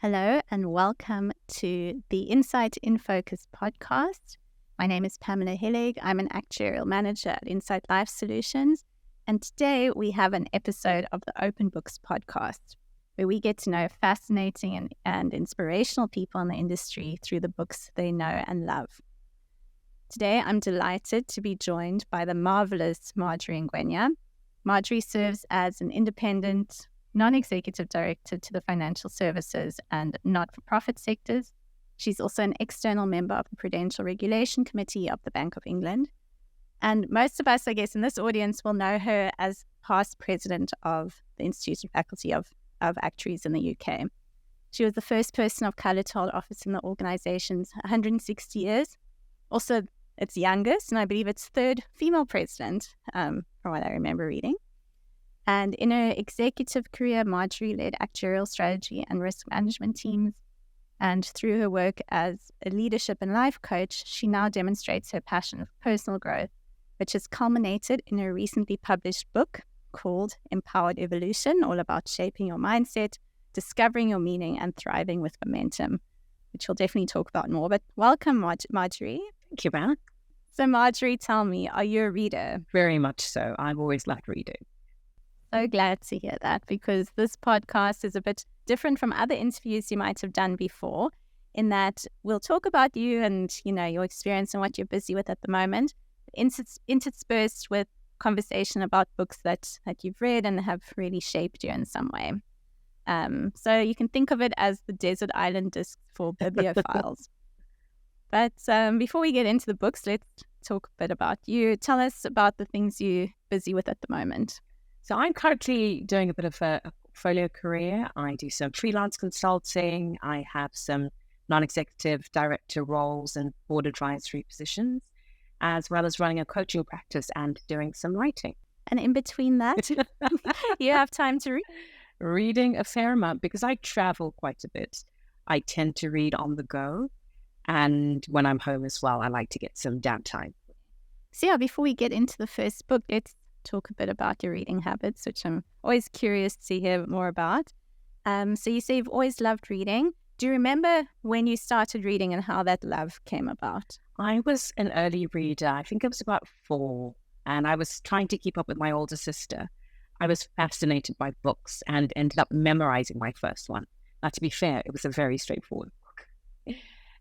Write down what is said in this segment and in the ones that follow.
Hello and welcome to the Insight in Focus podcast. My name is Pamela Hellig. I'm an actuarial manager at Insight Life Solutions. And today we have an episode of the Open Books podcast where we get to know fascinating and inspirational people in the industry through the books they know and love. Today I'm delighted to be joined by the marvelous Marjorie Ngwenya. Marjorie serves as an independent non-executive director to the financial services and not-for-profit sectors. She's also an external member of the Prudential Regulation Committee of the Bank of England. And most of us, I guess, in this audience will know her as past president of the Institute of Faculty of Actuaries in the UK. She was the first person of colour to hold office in the organisation's 160 years. Also, its youngest, and I believe its third female president, from what I remember reading. And in her executive career, Marjorie led actuarial strategy and risk management teams. And through her work as a leadership and life coach, she now demonstrates her passion for personal growth, which has culminated in her recently published book called Empowered Evolution, all about shaping your mindset, discovering your meaning, and thriving with momentum, which we'll definitely talk about more. But welcome, Marjorie. Thank you, Matt. So Marjorie, tell me, are you a reader? Very much so. I've always loved reading. So glad to hear that, because this podcast is a bit different from other interviews you might have done before, in that we'll talk about you and, your experience and what you're busy with at the moment, interspersed with conversation about books that you've read and have really shaped you in some way. So you can think of it as the desert island disc for bibliophiles. But before we get into the books, let's talk a bit about you. Tell us about the things you're busy with at the moment. So I'm currently doing a bit of a portfolio career. I do some freelance consulting. I have some non-executive director roles and board advisory positions, as well as running a coaching practice and doing some writing. And in between that, you have time to read? Reading a fair amount because I travel quite a bit. I tend to read on the go. And when I'm home as well, I like to get some downtime. So yeah, before we get into the first book, let's talk a bit about your reading habits, which I'm always curious to hear more about. So you say you've always loved reading. Do you remember when you started reading and how that love came about? I was an early reader. I think I was about 4, and I was trying to keep up with my older sister. I was fascinated by books and ended up memorizing my first one. Now, to be fair, it was a very straightforward book.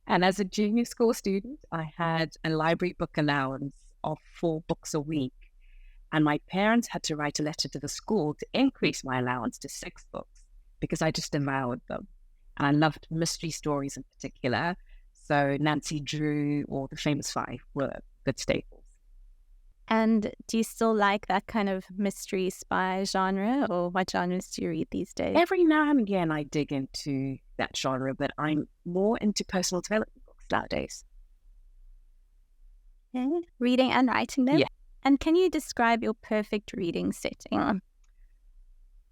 And as a junior school student, I had a library book allowance of 4 books a week. And my parents had to write a letter to the school to increase my allowance to 6 books because I just devoured them. And I loved mystery stories in particular. So Nancy Drew or The Famous 5 were good staples. And do you still like that kind of mystery spy genre, or what genres do you read these days? Every now and again I dig into that genre, but I'm more into personal development books nowadays. Okay. Reading and writing them? Yeah. And can you describe your perfect reading setting?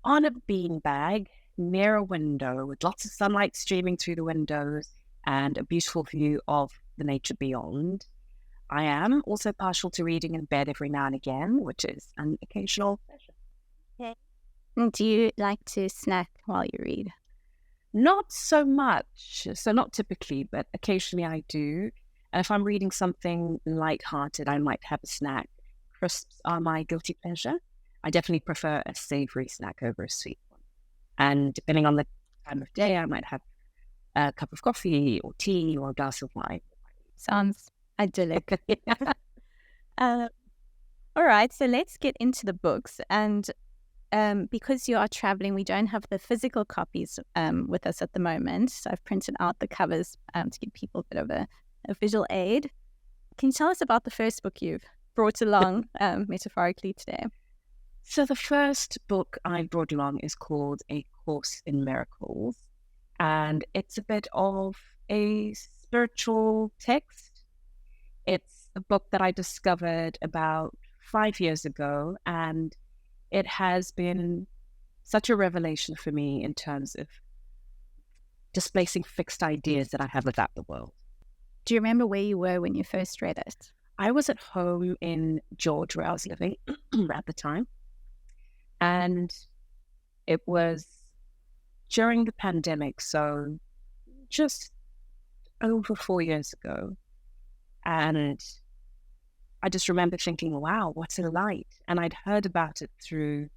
On a beanbag near a window with lots of sunlight streaming through the windows and a beautiful view of the nature beyond. I am also partial to reading in bed every now and again, which is an occasional pleasure. Okay. And do you like to snack while you read? Not so much. So not typically, but occasionally I do. And if I'm reading something lighthearted, I might have a snack. Crisps are my guilty pleasure. I definitely prefer a savory snack over a sweet one. And depending on the time of day, I might have a cup of coffee or tea or a glass of wine. Sounds idyllic. All right, so let's get into the books. And because you are traveling, we don't have the physical copies with us at the moment. So I've printed out the covers to give people a bit of a visual aid. Can you tell us about the first book you've brought along metaphorically today? So the first book I brought along is called A Course in Miracles, and it's a bit of a spiritual text. It's a book that I discovered about 5 years ago, and it has been such a revelation for me in terms of displacing fixed ideas that I have about the world. Do you remember where you were when you first read it? I was at home in Georgia, where I was living at the time. And it was during the pandemic, so just over 4 years ago. And I just remember thinking, wow, what's it like? And I'd heard about it through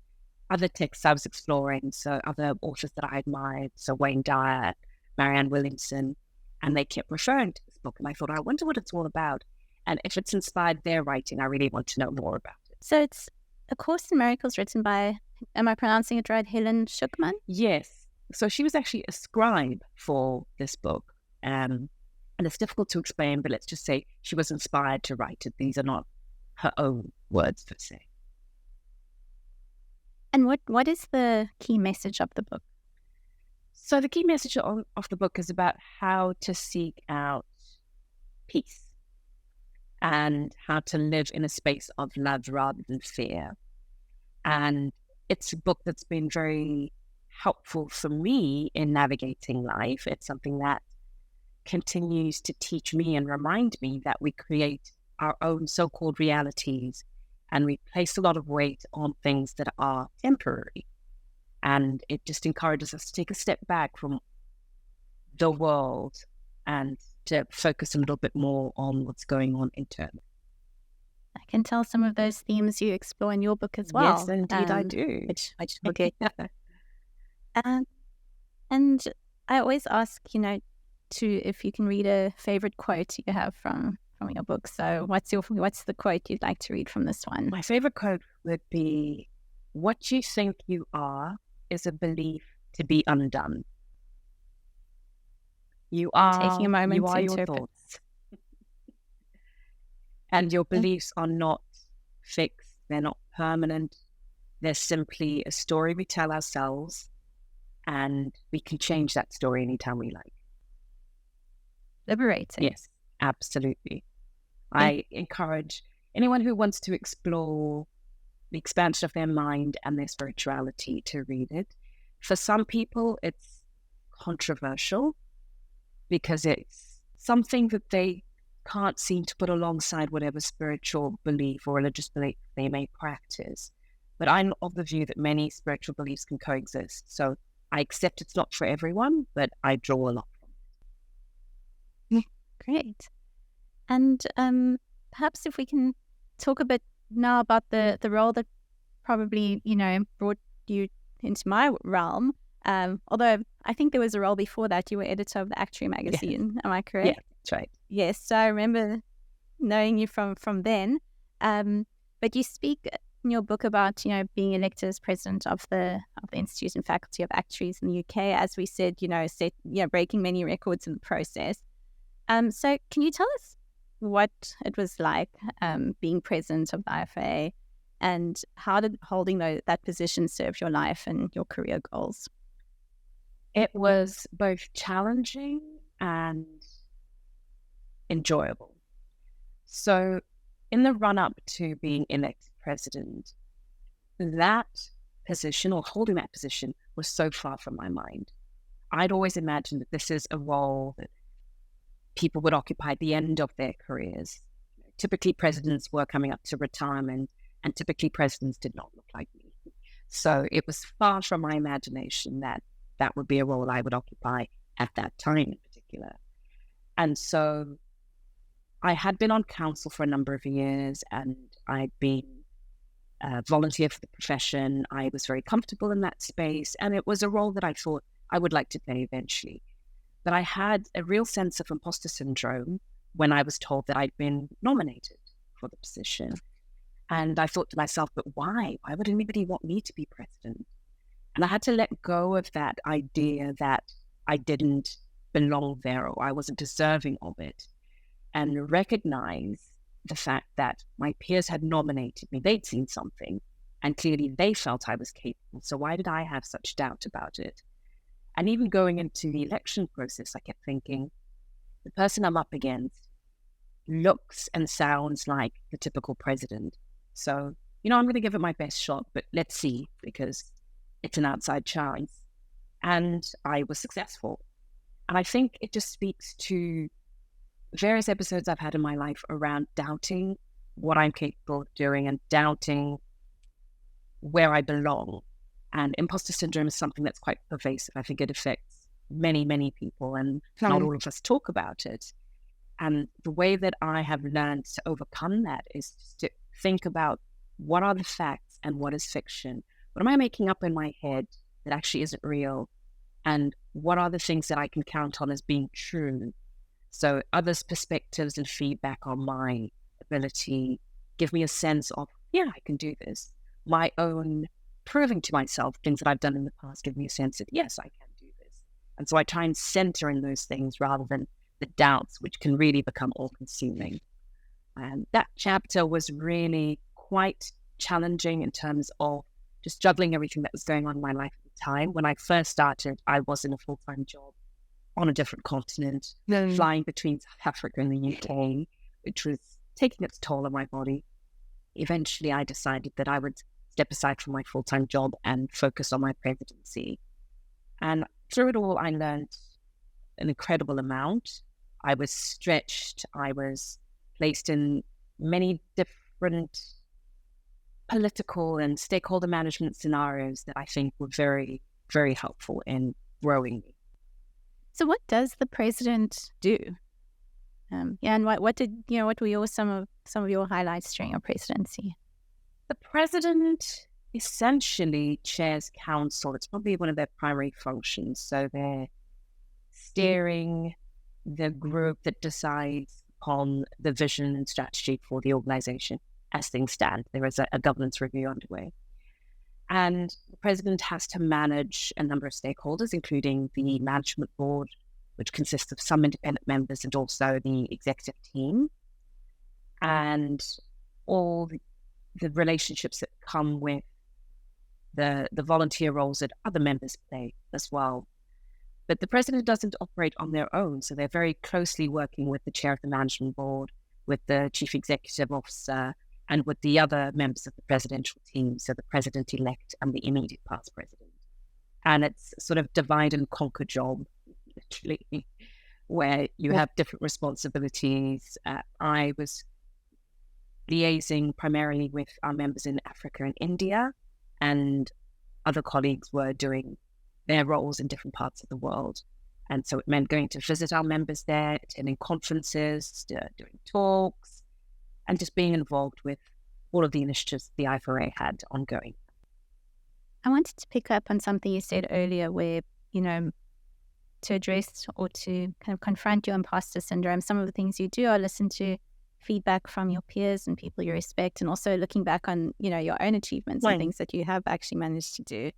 other texts I was exploring, so other authors that I admired, so Wayne Dyer, Marianne Williamson, and they kept referring to this book. And I thought, I wonder what it's all about. And if it's inspired their writing, I really want to know more about it. So it's A Course in Miracles written by, am I pronouncing it right, Helen Schucman? Yes. So she was actually a scribe for this book. And it's difficult to explain, but let's just say she was inspired to write it. These are not her own words, per se. And what is the key message of the book? So the key message of the book is about how to seek out peace and how to live in a space of love rather than fear. And it's a book that's been very helpful for me in navigating life. It's something that continues to teach me and remind me that we create our own so-called realities, and we place a lot of weight on things that are temporary. And it just encourages us to take a step back from the world and to focus a little bit more on what's going on internally. I can tell some of those themes you explore in your book as well. Yes, indeed, I do. Which okay. And I always ask, if you can read a favorite quote you have from your book. So what's the quote you'd like to read from this one? My favorite quote would be, "What you think you are is a belief to be undone." You are taking a moment you to are your interpret. thoughts. And your beliefs are not fixed, they're not permanent. They're simply a story we tell ourselves, and we can change that story anytime we like. Liberating. Yes, absolutely. I encourage anyone who wants to explore the expansion of their mind and their spirituality to read it. For some people, it's controversial because it's something that they can't seem to put alongside whatever spiritual belief or religious belief they may practice. But I'm of the view that many spiritual beliefs can coexist. So I accept it's not for everyone, but I draw a lot from it. Great. And perhaps if we can talk a bit now about the role that probably, brought you into my realm. Although I think there was a role before that. You were editor of the Actuary magazine. Yes. Am I correct? Yeah, that's right. Yes. So I remember knowing you from then. But you speak in your book about, being elected as president of the Institute and Faculty of Actuaries in the UK, as we said, breaking many records in the process. So can you tell us what it was like being president of the IFA, and how did holding that position serve your life and your career goals? It was both challenging and enjoyable. So in the run-up to being elected president, that position, or holding that position, was so far from my mind. I'd always imagined that this is a role that people would occupy at the end of their careers. Typically, presidents were coming up to retirement, and typically presidents did not look like me. So it was far from my imagination that that would be a role I would occupy at that time in particular. And so I had been on council for a number of years, and I'd been a volunteer for the profession. I was very comfortable in that space, and it was a role that I thought I would like to play eventually. But I had a real sense of imposter syndrome when I was told that I'd been nominated for the position. And I thought to myself, but why? Why would anybody want me to be president? And I had to let go of that idea that I didn't belong there or I wasn't deserving of it, and recognize the fact that my peers had nominated me. They'd seen something, and clearly they felt I was capable. So why did I have such doubt about it? And even going into the election process, I kept thinking, the person I'm up against looks and sounds like the typical president. So, I'm going to give it my best shot, but let's see, because it's an outside chance. And I was successful. And I think it just speaks to various episodes I've had in my life around doubting what I'm capable of doing and doubting where I belong. And imposter syndrome is something that's quite pervasive. I think it affects many, many people, and not all of us talk about it. And the way that I have learned to overcome that is just to think about what are the facts and what is fiction. What am I making up in my head that actually isn't real? And what are the things that I can count on as being true? So others' perspectives and feedback on my ability give me a sense of, yeah, I can do this. My own proving to myself things that I've done in the past give me a sense that, yes, I can do this. And so I try and center in those things rather than the doubts, which can really become all-consuming. And that chapter was really quite challenging in terms of just juggling everything that was going on in my life at the time. When I first started, I was in a full-time job on a different continent, flying between South Africa and the UK, which was taking its toll on my body. Eventually, I decided that I would step aside from my full-time job and focus on my presidency. And through it all, I learned an incredible amount. I was stretched. I was placed in many different political and stakeholder management scenarios that I think were very, very helpful in growing me. So what does the president do? And what were some of your highlights during your presidency? The president essentially chairs council. It's probably one of their primary functions. So they're steering the group that decides on the vision and strategy for the organization as things stand. There is a governance review underway. And the president has to manage a number of stakeholders, including the management board, which consists of some independent members and also the executive team, and all the relationships that come with the volunteer roles that other members play as well. But the president doesn't operate on their own, so they're very closely working with the chair of the management board, with the chief executive officer, and with the other members of the presidential team, so the president-elect and the immediate past president. And it's sort of divide and conquer job, literally, where you have different responsibilities. I was liaising primarily with our members in Africa and India, and other colleagues were doing their roles in different parts of the world. And so it meant going to visit our members there, attending conferences, doing talks, and just being involved with all of the initiatives the I4A had ongoing. I wanted to pick up on something you said earlier where, to address or to kind of confront your imposter syndrome, some of the things you do are listen to feedback from your peers and people you respect, and also looking back on, your own achievements and things that you have actually managed to do.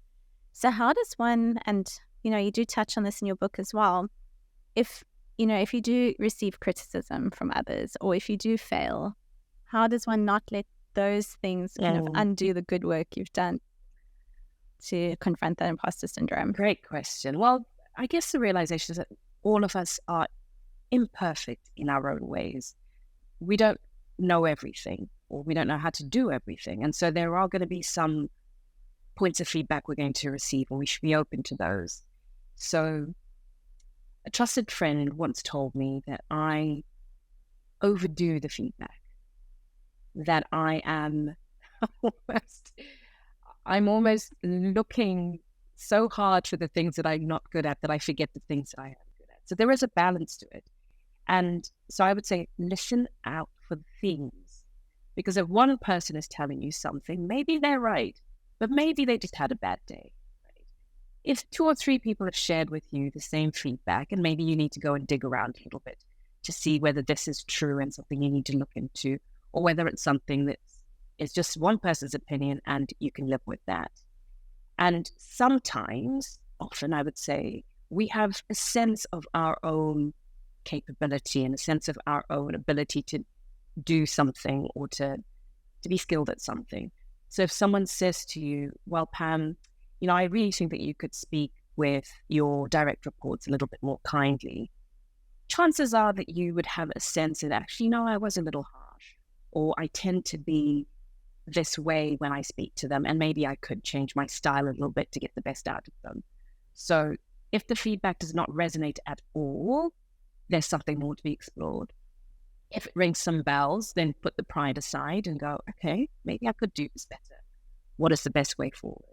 So how does one, and, you do touch on this in your book as well, if you do receive criticism from others or if you do fail, how does one not let those things kind of undo the good work you've done to confront that imposter syndrome? Great question. Well, I guess the realization is that all of us are imperfect in our own ways. We don't know everything, or we don't know how to do everything. And so there are going to be some points of feedback we're going to receive, and we should be open to those. So a trusted friend once told me that I overdo the feedback, that I'm almost looking so hard for the things that I'm not good at that I forget the things that I am good at. So there is a balance to it. And so I would say, listen out for themes, because if one person is telling you something, maybe they're right, but maybe they just had a bad day. Right? If 2 or 3 people have shared with you the same feedback, and maybe you need to go and dig around a little bit to see whether this is true and something you need to look into, or whether it's something that is just one person's opinion and you can live with that. And sometimes, often I would say, we have a sense of our own capability and a sense of our own ability to do something or to be skilled at something. So if someone says to you, well, Pam, I really think that you could speak with your direct reports a little bit more kindly, chances are that you would have a sense that actually, no, I was a little harsh, or I tend to be this way when I speak to them, and maybe I could change my style a little bit to get the best out of them. So if the feedback does not resonate at all, there's something more to be explored. If it rings some bells, then put the pride aside and go, okay, maybe I could do this better. What is the best way forward?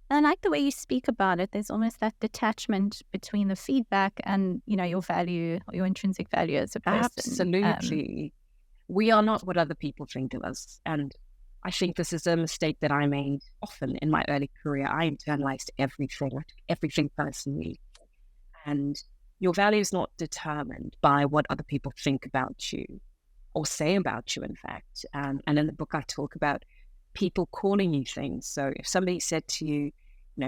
And I like the way you speak about it. There's almost that detachment between the feedback and, your value or your intrinsic value as a person. Absolutely. We are not what other people think of us. And I think this is a mistake that I made often in my early career. I internalized everything personally. And your value is not determined by what other people think about you or say about you, in fact. And in the book, I talk about people calling you things. So if somebody said to you,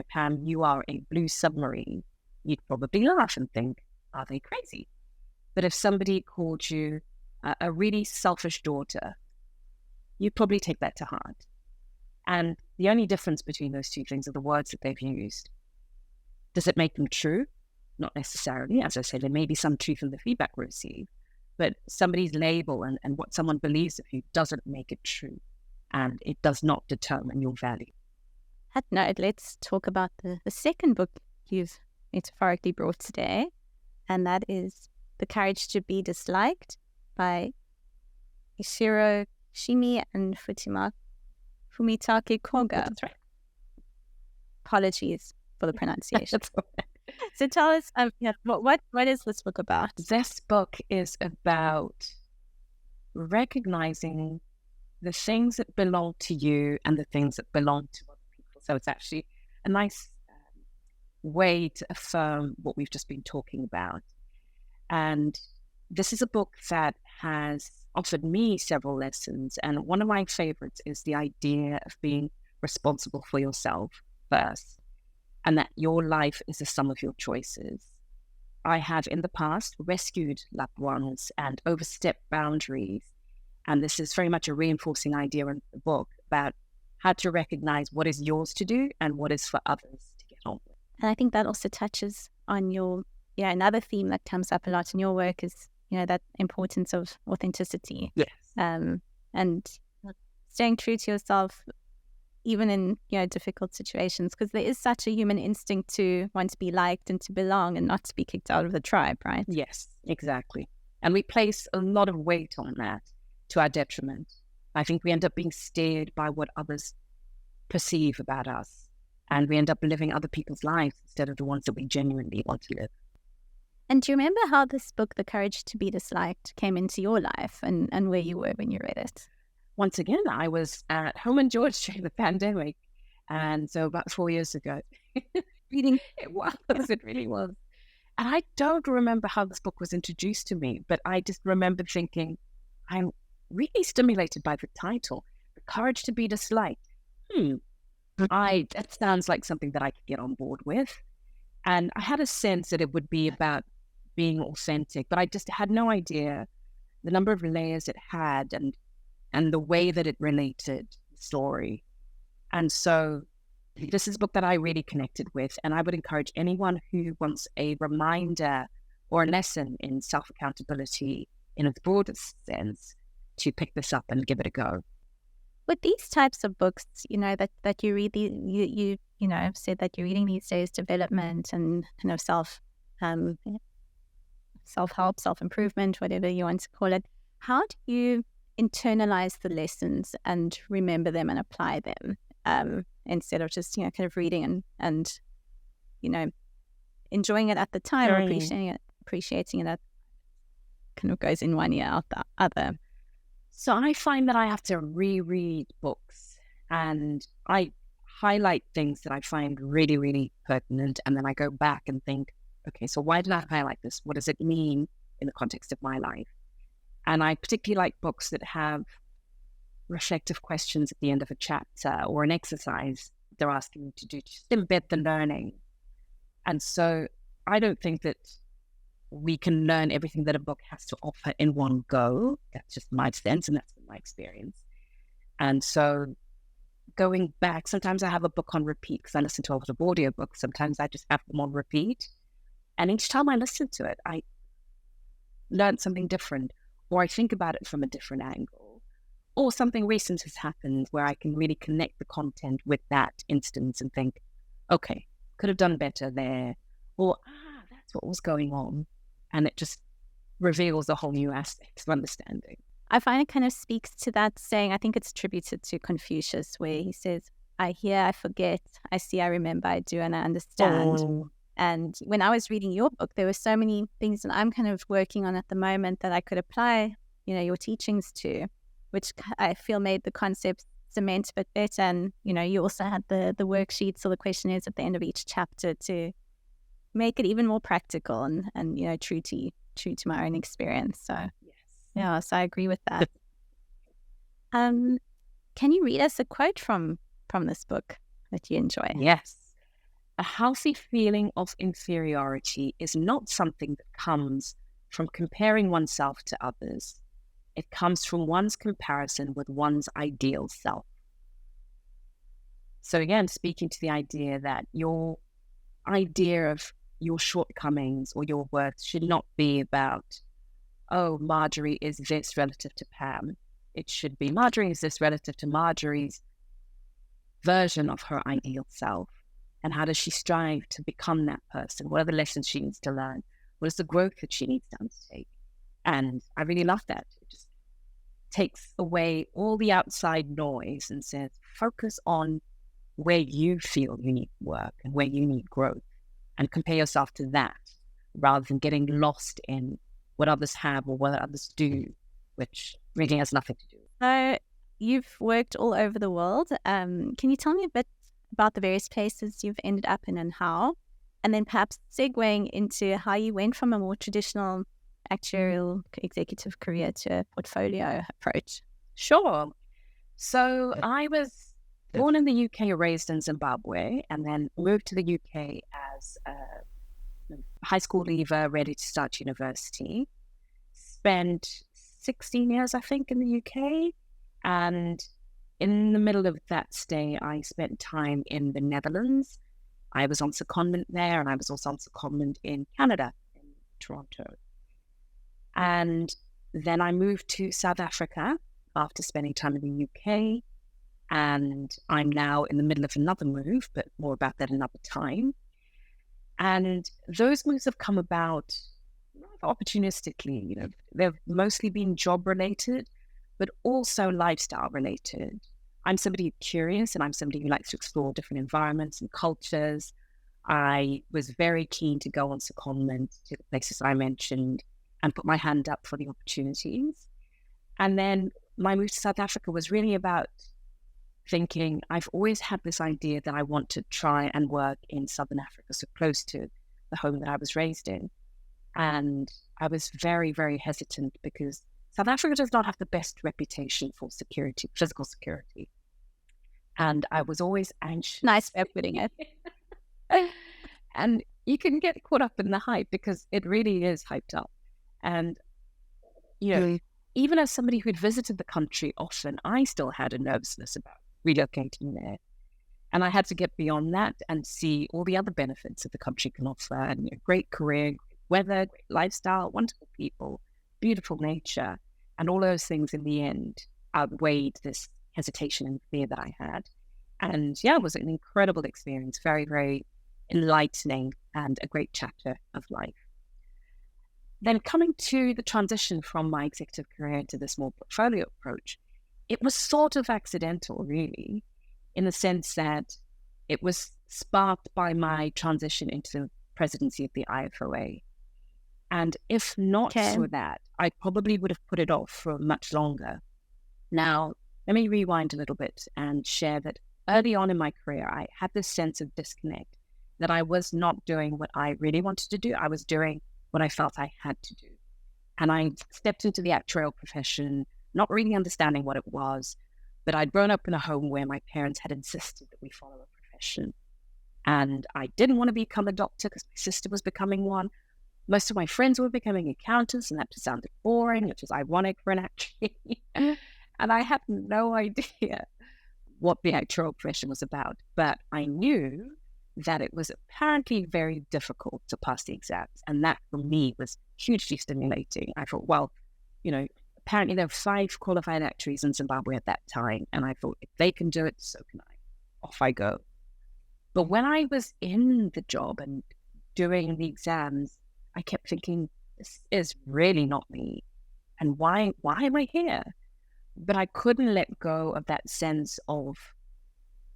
Pam, you are a blue submarine, you'd probably laugh and think, are they crazy? But if somebody called you a really selfish daughter, you'd probably take that to heart. And the only difference between those two things are the words that they've used. Does it make them true? Not necessarily. As I said, there may be some truth in the feedback we receive, but somebody's label and what someone believes of you doesn't make it true. And it does not determine your value. That note, let's talk about the second book you've metaphorically brought today, and that is The Courage to Be Disliked by Ishiro Shimi and Fumitake Koga. That's right. Apologies for the pronunciation. So tell us, what is this book about? This book is about recognizing the things that belong to you and the things that belong to other people. So it's actually a nice way to affirm what we've just been talking about. And this is a book that has offered me several lessons. And one of my favorites is the idea of being responsible for yourself first, and that your life is the sum of your choices. I have in the past rescued loved ones and overstepped boundaries. And this is very much a reinforcing idea in the book about how to recognize what is yours to do and what is for others to get on with. And I think that also touches on another theme that comes up a lot in your work is, that importance of authenticity. Yes. And staying true to yourself, even in, difficult situations, because there is such a human instinct to want to be liked and to belong and not to be kicked out of the tribe, right? Yes, exactly. And we place a lot of weight on that to our detriment. I think we end up being steered by what others perceive about us, and we end up living other people's lives instead of the ones that we genuinely want to live. And do you remember how this book, The Courage to Be Disliked, came into your life and where you were when you read it? Once again, I was at home in Georgia during the pandemic, and so about 4 years ago. Reading. It really was. And I don't remember how this book was introduced to me, but I just remember thinking, I'm really stimulated by the title, The Courage to Be Disliked. That sounds like something that I could get on board with. And I had a sense that it would be about being authentic, but I just had no idea the number of layers it had and the way that it related the story. And so this is a book that I really connected with, and I would encourage anyone who wants a reminder or a lesson in self-accountability in its broadest sense to pick this up and give it a go. With these types of books, that you read, you said that you're reading these days, development and kind of self-help, self-improvement, whatever you want to call it. How do you internalize the lessons and remember them and apply them instead of just, kind of reading and enjoying it at the time or appreciating it that kind of goes in one ear out the other? So I find that I have to reread books, and I highlight things that I find really, really pertinent. And then I go back and think, okay, so why did I highlight this? What does it mean in the context of my life? And I particularly like books that have reflective questions at the end of a chapter or an exercise they're asking you to do, just embed the learning. And so I don't think that we can learn everything that a book has to offer in one go. That's just my sense, and that's been my experience. And so going back, sometimes I have a book on repeat because I listen to a lot of audiobooks. Sometimes I just have them on repeat. And each time I listen to it, I learn something different, or I think about it from a different angle, or something recent has happened where I can really connect the content with that instance and think, okay, could have done better there, or that's what was going on. And it just reveals a whole new aspect of understanding. I find it kind of speaks to that saying, I think it's attributed to Confucius, where he says, I hear, I forget, I see, I remember, I do, and I understand. Oh, And when I was reading your book, there were so many things that I'm kind of working on at the moment that I could apply, your teachings to, which I feel made the concepts cement a bit better. And, you also had the worksheets or the questionnaires at the end of each chapter to make it even more practical and true to my own experience. So, yes. yeah, so I agree with that. Can you read us a quote from this book that you enjoy? Yes. A healthy feeling of inferiority is not something that comes from comparing oneself to others. It comes from one's comparison with one's ideal self. So again, speaking to the idea that your idea of your shortcomings or your worth should not be about, oh, Marjorie is this relative to Pam. It should be Marjorie is this relative to Marjorie's version of her ideal self. And how does she strive to become that person? What are the lessons she needs to learn? What is the growth that she needs to undertake? And I really love that. It just takes away all the outside noise and says, focus on where you feel you need work and where you need growth, and compare yourself to that rather than getting lost in what others have or what others do, which really has nothing to do. So you've worked all over the world. Can you tell me a bit about the various places you've ended up in and how? And then perhaps segueing into how you went from a more traditional actuarial executive career to a portfolio approach. Sure. So I was born in the UK, raised in Zimbabwe, and then moved to the UK as a high school leaver, ready to start university. Spent 16 years, I think, in the UK. And in the middle of that stay, I spent time in the Netherlands. I was on secondment there, and I was also on secondment in Canada, in Toronto. And then I moved to South Africa after spending time in the UK. And I'm now in the middle of another move, but more about that another time. And those moves have come about opportunistically. They've mostly been job related, but also lifestyle related. I'm somebody curious, and I'm somebody who likes to explore different environments and cultures. I was very keen to go on secondment to the places I mentioned and put my hand up for the opportunities. And then my move to South Africa was really about thinking, I've always had this idea that I want to try and work in Southern Africa, so close to the home that I was raised in. And I was very, very hesitant because South Africa does not have the best reputation for security, physical security. And I was always anxious. Nice way of putting it. And you can get caught up in the hype because it really is hyped up. And, even as somebody who'd visited the country often, I still had a nervousness about relocating there. And I had to get beyond that and see all the other benefits that the country can offer, and great career, great weather, great lifestyle, wonderful people, beautiful nature, and all those things in the end outweighed this hesitation and fear that I had. And it was an incredible experience, very, very enlightening, and a great chapter of life. Then coming to the transition from my executive career to this more portfolio approach, it was sort of accidental, really, in the sense that it was sparked by my transition into the presidency of the IFOA. And if not for that, I probably would have put it off for much longer. Now, let me rewind a little bit and share that early on in my career, I had this sense of disconnect, that I was not doing what I really wanted to do. I was doing what I felt I had to do. And I stepped into the actuarial profession, not really understanding what it was, but I'd grown up in a home where my parents had insisted that we follow a profession. And I didn't want to become a doctor because my sister was becoming one. Most of my friends were becoming accountants, and that just sounded boring, which is ironic for an actuary. And I had no idea what the actuarial profession was about, but I knew that it was apparently very difficult to pass the exams. And that for me was hugely stimulating. I thought, well, apparently there were 5 qualified actuaries in Zimbabwe at that time. And I thought, if they can do it, so can I. Off I go. But when I was in the job and doing the exams, I kept thinking, this is really not me. And why am I here? But I couldn't let go of that sense of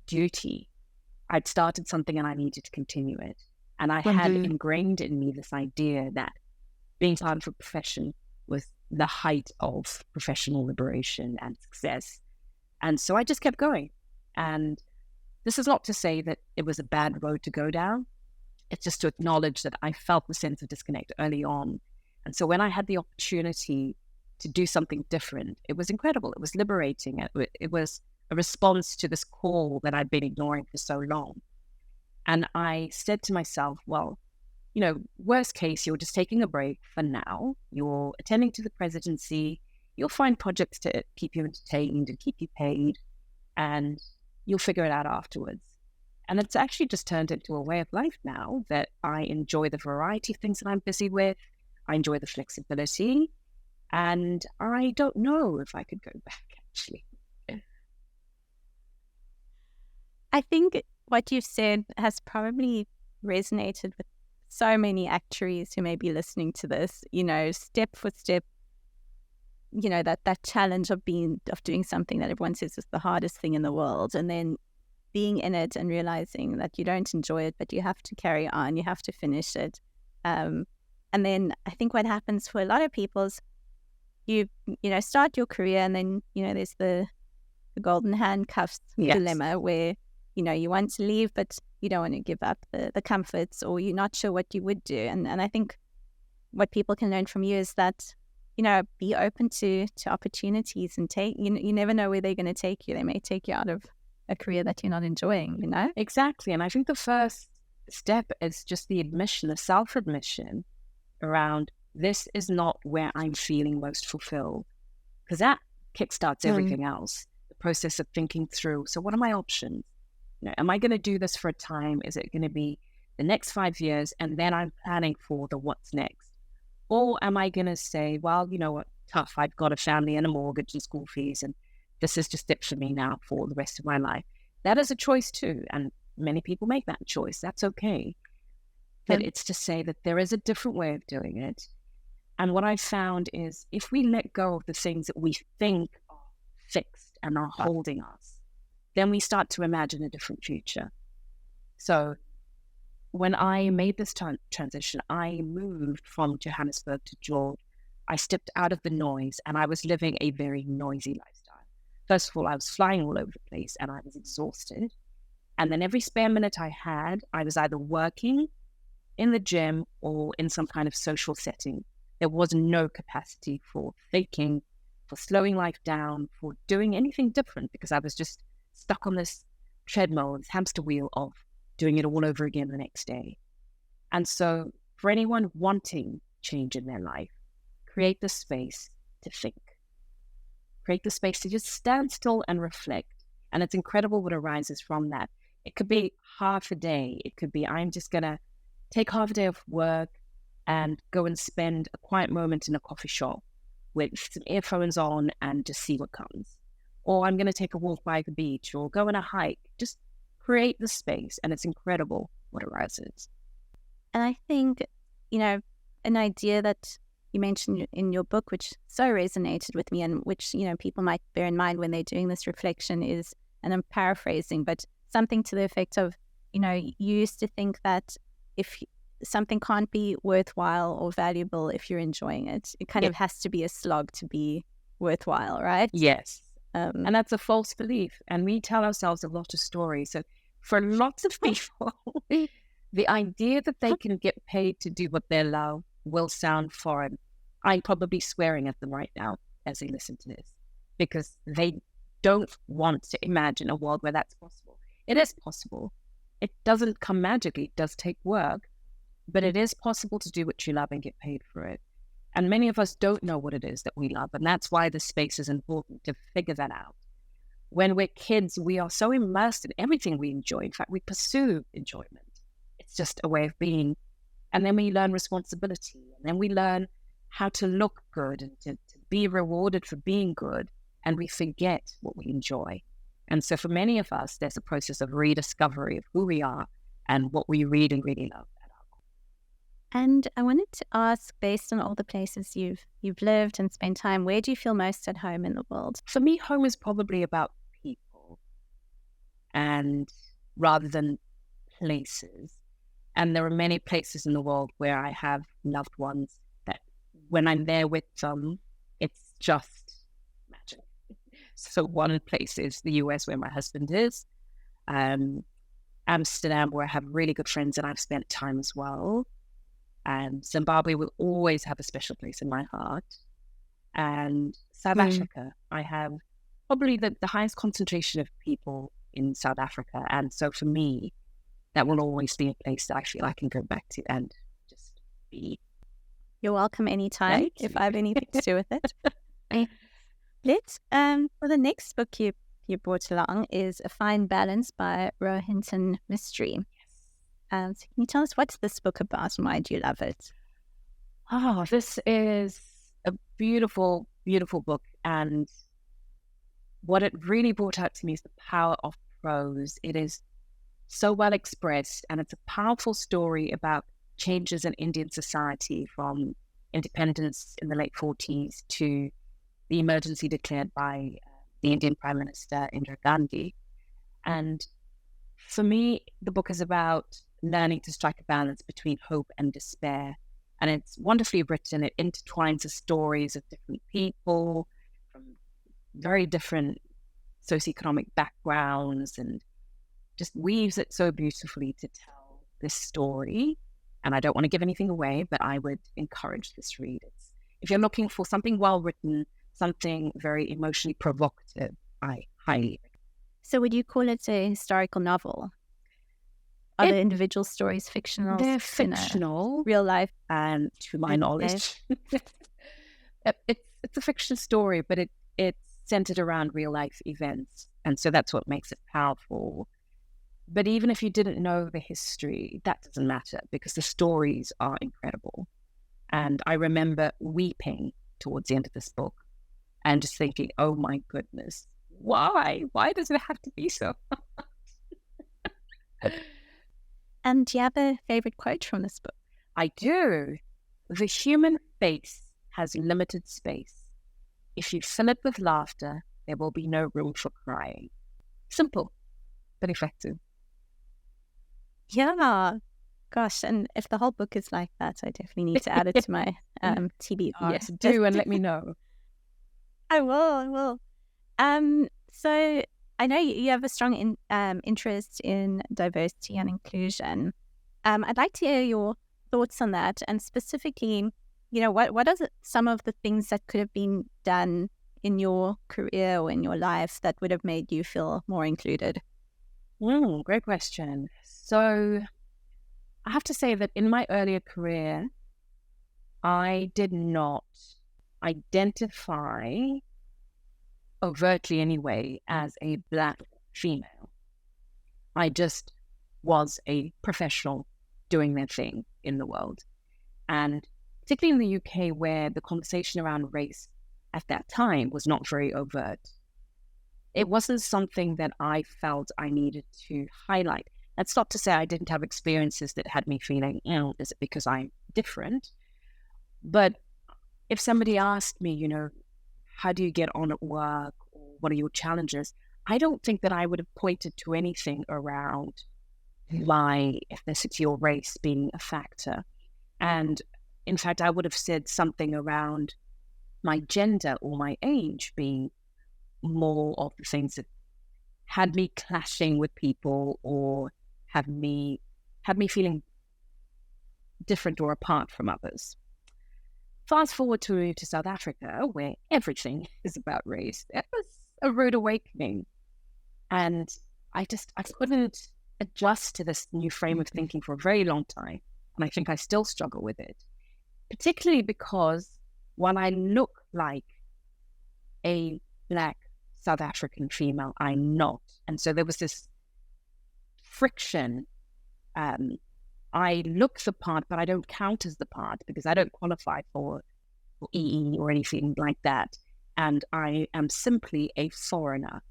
duty. I'd started something and I needed to continue it. And I had ingrained in me this idea that being part of a profession was the height of professional liberation and success. And so I just kept going. And this is not to say that it was a bad road to go down. It's just to acknowledge that I felt the sense of disconnect early on. And so when I had the opportunity to do something different, it was incredible. It was liberating. It was a response to this call that I'd been ignoring for so long. And I said to myself, well, worst case, you're just taking a break for now. You're attending to the presidency. You'll find projects to keep you entertained and keep you paid, and you'll figure it out afterwards. And it's actually just turned into a way of life now that I enjoy the variety of things that I'm busy with. I enjoy the flexibility, and I don't know if I could go back, actually. I think what you've said has probably resonated with so many actuaries who may be listening to this, step for step, that challenge of doing something that everyone says is the hardest thing in the world, and then being in it and realizing that you don't enjoy it, but you have to carry on, you have to finish it. And then I think what happens for a lot of people is you start your career, and then, there's the golden handcuffs dilemma where, you want to leave, but you don't want to give up the comforts, or you're not sure what you would do. And I think what people can learn from you is that, be open to opportunities, and you never know where they're going to take you. They may take you out of a career that you're not enjoying, Exactly. And I think the first step is just the admission, the self-admission around, this is not where I'm feeling most fulfilled, because that kickstarts everything else. The process of thinking through, so what are my options? Am I going to do this for a time? Is it going to be the next 5 years, and then I'm planning for the what's next? Or am I going to say, well, you know what, tough, I've got a family and a mortgage and school fees, and this is just it for me now for the rest of my life. That is a choice too, and many people make that choice. That's okay. But it's to say that there is a different way of doing it. And what I found is, if we let go of the things that we think are fixed and are holding us, then we start to imagine a different future. So when I made this transition, I moved from Johannesburg to George. I stepped out of the noise, and I was living a very noisy lifestyle. First of all, I was flying all over the place, and I was exhausted. And then every spare minute I had, I was either working in the gym or in some kind of social setting. There was no capacity for thinking, for slowing life down, for doing anything different, because I was just stuck on this treadmill, this hamster wheel of doing it all over again the next day. And so for anyone wanting change in their life, create the space to think. Create the space to just stand still and reflect. And it's incredible what arises from that. It could be half a day. It could be, I'm just going to take half a day off work and go and spend a quiet moment in a coffee shop with some earphones on and just see what comes. Or I'm going to take a walk by the beach, or go on a hike. Just create the space, and it's incredible what arises. And I think, an idea that you mentioned in your book, which so resonated with me, and which, people might bear in mind when they're doing this reflection is, and I'm paraphrasing, but something to the effect of, you used to think that if something can't be worthwhile or valuable if you're enjoying it, it kind of has to be a slog to be worthwhile, right? Yes. And that's a false belief. And we tell ourselves a lot of stories. So for lots of people, the idea that they can get paid to do what they love will sound foreign. I'm probably swearing at them right now as they listen to this, because they don't want to imagine a world where that's possible. It is possible. It doesn't come magically. It does take work, but it is possible to do what you love and get paid for it. And many of us don't know what it is that we love. And that's why this space is important, to figure that out. When we're kids, we are so immersed in everything we enjoy. In fact, we pursue enjoyment. It's just a way of being. And then we learn responsibility. And then we learn how to look good and to be rewarded for being good. And we forget what we enjoy. And so for many of us, there's a process of rediscovery of who we are and what we really, really love. And I wanted to ask, based on all the places you've lived and spent time, where do you feel most at home in the world? For me, home is probably about people. and rather than places. And there are many places in the world where I have loved ones that when I'm there with them, it's just magic. So one place is the US where my husband is, Amsterdam where I have really good friends and I've spent time as well. Zimbabwe will always have a special place in my heart. And South Africa, I have probably the highest concentration of people in South Africa. And so for me, that will always be a place that I feel I can go back to and just be. You're welcome anytime if I have anything to do with it. Let's, for the next book you brought along is A Fine Balance by Rohinton Mystery. So can you tell us what's this book about and why do you love it? Oh, this is a beautiful, beautiful book. And what it really brought out to me is the power of prose. It is so well expressed, and it's a powerful story about changes in Indian society from independence in the late 40s to the emergency declared by the Indian Prime Minister Indira Gandhi. And for me, the book is about learning to strike a balance between hope and despair. And it's wonderfully written. It intertwines the stories of different people from very different socioeconomic backgrounds and just weaves it so beautifully to tell this story. And I don't want to give anything away, but I would encourage this read. If you're looking for something well written, something very emotionally provocative, I highly recommend. So would you call it a historical novel? Are the individual stories fictional? They're fictional. Real life? And to my knowledge. It's a fiction story, but it's centered around real life events. And so that's what makes it powerful. But even if you didn't know the history, that doesn't matter because the stories are incredible. And I remember weeping towards the end of this book and just thinking, oh my goodness, why? Why does it have to be so? And do you have a favorite quote from this book? I do. The human face has limited space. If you fill it with laughter, there will be no room for crying. Simple, but effective. Yeah. Gosh, and if the whole book is like that, I definitely need to add it to my TBR. Yes, do, and let me know. I will. So I know you have a strong interest in diversity and inclusion. I'd like to hear your thoughts on that, and specifically, what are some of the things that could have been done in your career or in your life that would have made you feel more included? Great question. So I have to say that in my earlier career, I did not identify overtly anyway as a Black female. I just was a professional doing their thing in the world. And particularly in the UK, where the conversation around race at that time was not very overt, it wasn't something that I felt I needed to highlight. That's not to say I didn't have experiences that had me feeling, is it because I'm different? But if somebody asked me, how do you get on at work, or what are your challenges? I don't think that I would have pointed to anything around my ethnicity or race being a factor. And in fact, I would have said something around my gender or my age being more of the things that had me clashing with people or had me feeling different or apart from others. Fast forward to South Africa, where everything is about race. It was a rude awakening. And I couldn't adjust to this new frame of thinking for a very long time. And I think I still struggle with it, particularly because when I look like a Black South African female, I'm not. And so there was this friction. I look the part, but I don't count as the part because I don't qualify for EE or anything like that. And I am simply a foreigner.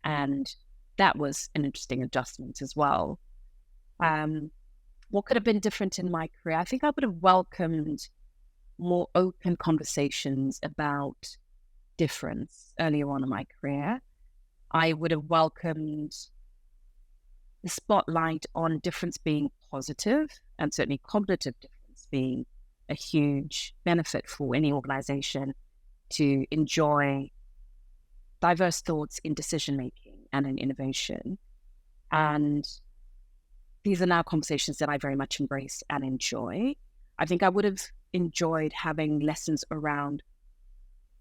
And that was an interesting adjustment as well. What could have been different in my career? I think I would have welcomed more open conversations about difference earlier on in my career. I would have welcomed the spotlight on difference being positive, and certainly cognitive difference being a huge benefit for any organization to enjoy diverse thoughts in decision-making and in innovation. And these are now conversations that I very much embrace and enjoy. I think I would have enjoyed having lessons around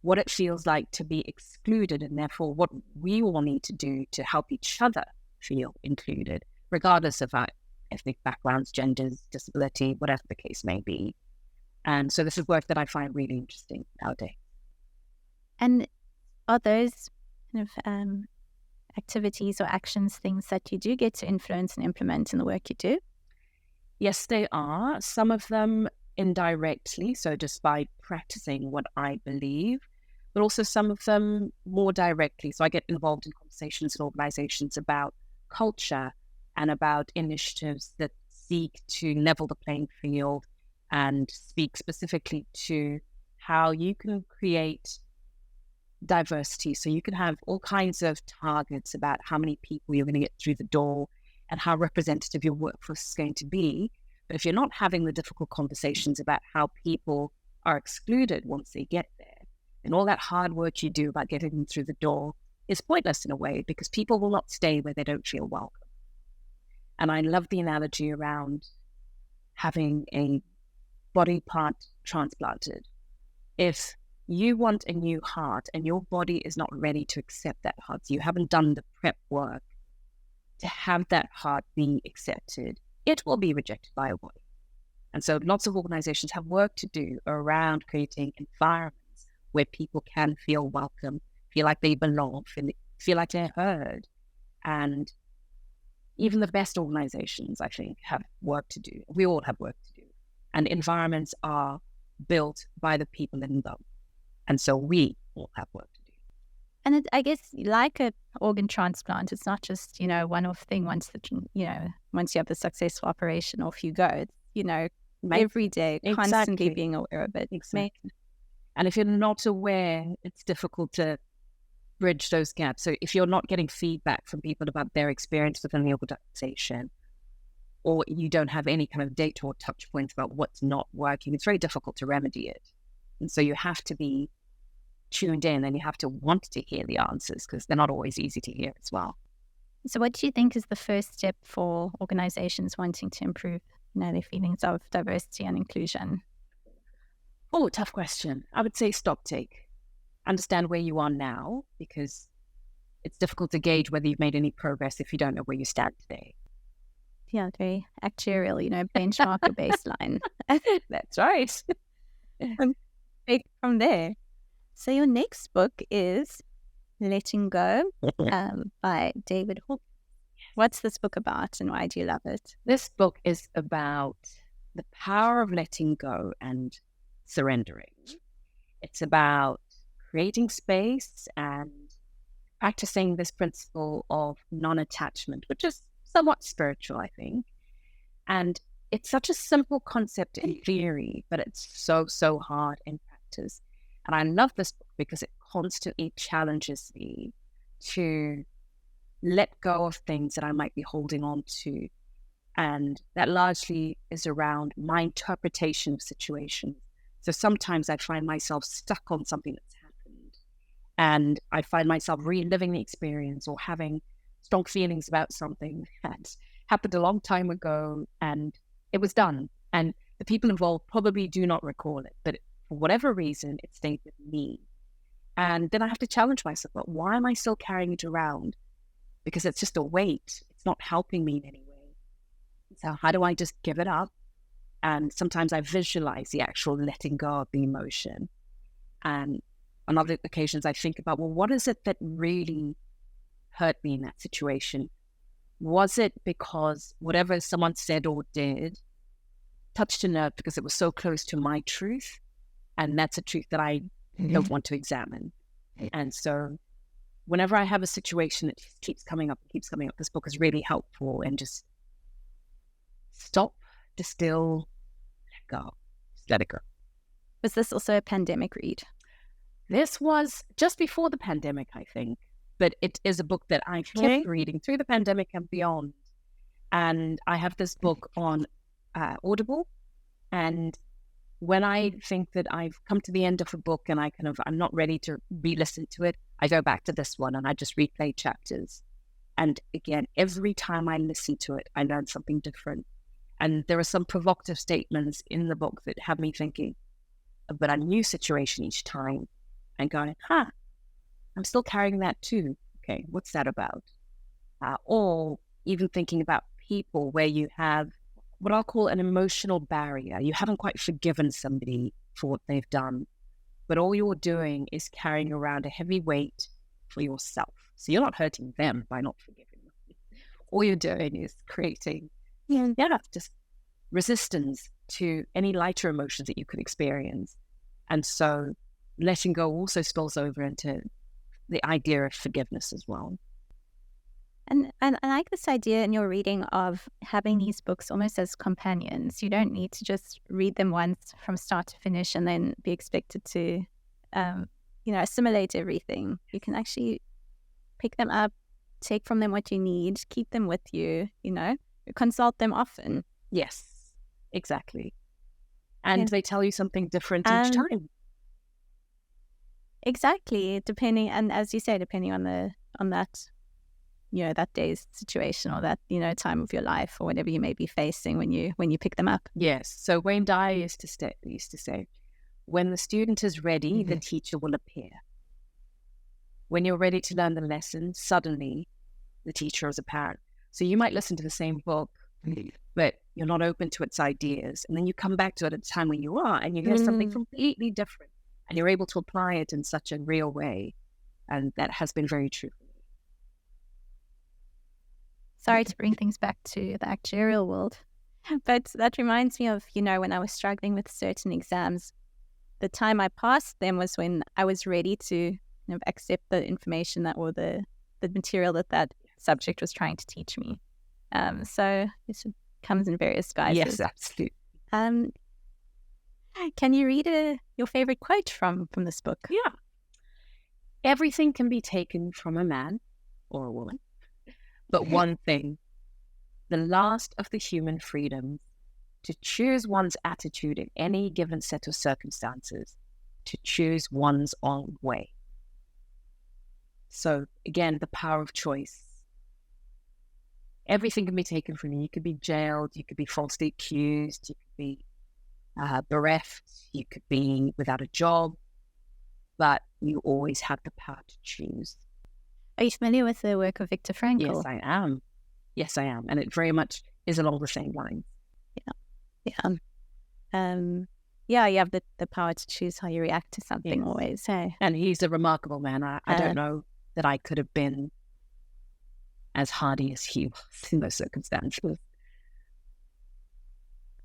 what it feels like to be excluded, and therefore what we all need to do to help each other feel included, regardless of our ethnic backgrounds, genders, disability, whatever the case may be. And so this is work that I find really interesting nowadays. And are those kind of activities or actions things that you do get to influence and implement in the work you do? Yes, they are. Some of them indirectly, so just by practicing what I believe, but also some of them more directly. So I get involved in conversations in organizations about culture and about initiatives that seek to level the playing field and speak specifically to how you can create diversity. So you can have all kinds of targets about how many people you're going to get through the door and how representative your workforce is going to be. But if you're not having the difficult conversations about how people are excluded once they get there, and all that hard work you do about getting them through the door is pointless in a way, because people will not stay where they don't feel welcome. And I love the analogy around having a body part transplanted. If you want a new heart and your body is not ready to accept that heart, so you haven't done the prep work to have that heart be accepted, it will be rejected by your body. And so lots of organizations have work to do around creating environments where people can feel welcome, feel like they belong, feel like they're heard. And even the best organizations, I think, have work to do. We all have work to do. And environments are built by the people in them. And so we all have work to do. And I guess like an organ transplant, it's not just, one-off thing once you have the successful operation, off you go. It's, every day, constantly being aware of it. Exactly. And if you're not aware, it's difficult to bridge those gaps. So if you're not getting feedback from people about their experience within the organization, or you don't have any kind of data or touch points about what's not working, it's very difficult to remedy it. And so you have to be tuned in, and you have to want to hear the answers, because they're not always easy to hear as well. So what do you think is the first step for organizations wanting to improve their feelings of diversity and inclusion? Oh, tough question. I would say stock take. Understand where you are now, because it's difficult to gauge whether you've made any progress if you don't know where you stand today. Yeah, very actuarial, benchmark or baseline. That's right. Take from there. So your next book is Letting Go by David Hawkins. What's this book about, and why do you love it? This book is about the power of letting go and surrendering. It's about creating space and practicing this principle of non-attachment, which is somewhat spiritual, I think. And it's such a simple concept in theory, but it's so, so hard in practice. And I love this book because it constantly challenges me to let go of things that I might be holding on to. And that largely is around my interpretation of situations. So sometimes I find myself stuck on something that's happened, and I find myself reliving the experience or having strong feelings about something that happened a long time ago, and it was done. And the people involved probably do not recall it, but for whatever reason, it stayed with me. And then I have to challenge myself, but why am I still carrying it around? Because it's just a weight. It's not helping me in any way. So how do I just give it up? And sometimes I visualize the actual letting go of the emotion. And on other occasions, I think about, well, what is it that really hurt me in that situation? Was it because whatever someone said or did touched a nerve because it was so close to my truth? And that's a truth that I don't want to examine. And so whenever I have a situation that keeps coming up, this book is really helpful, and just stop, distill, let go. Just let it go. Was this also a pandemic read? This was just before the pandemic, I think. But it is a book that I kept reading through the pandemic and beyond. And I have this book on Audible. And when I think that I've come to the end of a book and I'm not ready to re-listen to it, I go back to this one and I just replay chapters. And again, every time I listen to it, I learn something different. And there are some provocative statements in the book that have me thinking about a new situation each time and going, I'm still carrying that too. Okay, what's that about? Or even thinking about people where you have what I'll call an emotional barrier. You haven't quite forgiven somebody for what they've done, but all you're doing is carrying around a heavy weight for yourself. So you're not hurting them by not forgiving them. All you're doing is creating, just resistance to any lighter emotions that you could experience. And so letting go also spills over into the idea of forgiveness as well. And I like this idea in your reading of having these books almost as companions. You don't need to just read them once from start to finish and then be expected to, assimilate everything. You can actually pick them up, take from them what you need, keep them with you, consult them often. Yes, exactly. And they tell you something different each time. Exactly. Depending, and as you say, depending on that, that day's situation or that, time of your life or whatever you may be facing when you pick them up. Yes. So Wayne Dyer used to say, when the student is ready, the teacher will appear. When you're ready to learn the lesson, suddenly the teacher is apparent. So you might listen to the same book, but you're not open to its ideas. And then you come back to it at a time when you are, and you hear something completely different. And you're able to apply it in such a real way. And that has been very true for me. Sorry to bring things back to the actuarial world, but that reminds me of, when I was struggling with certain exams, the time I passed them was when I was ready to accept the information or the material that subject was trying to teach me. So it comes in various guises. Yes, absolutely. Can you read your favorite quote from this book? Yeah. Everything can be taken from a man or a woman, but one thing, the last of the human freedoms, to choose one's attitude in any given set of circumstances, to choose one's own way. So again, the power of choice. Everything can be taken from you. You could be jailed, you could be falsely accused, you could be bereft, you could be without a job, but you always have the power to choose. Are you familiar with the work of Viktor Frankl? Yes, I am. And it very much is along the same lines. Yeah. You have the power to choose how you react to something always. Hey? And he's a remarkable man. I don't know that I could have been as hardy as he was in those circumstances.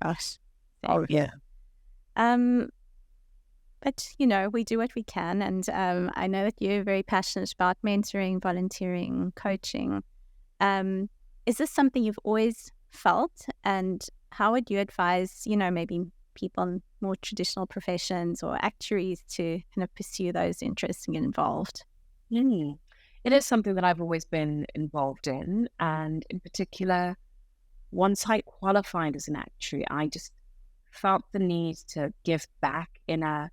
Gosh. Oh, yeah. But, we do what we can. And I know that you're very passionate about mentoring, volunteering, coaching. Is this something you've always felt? And how would you advise, maybe people in more traditional professions or actuaries to kind of pursue those interests and get involved? It is something that I've always been involved in. And in particular, once I qualified as an actuary, I just felt the need to give back in a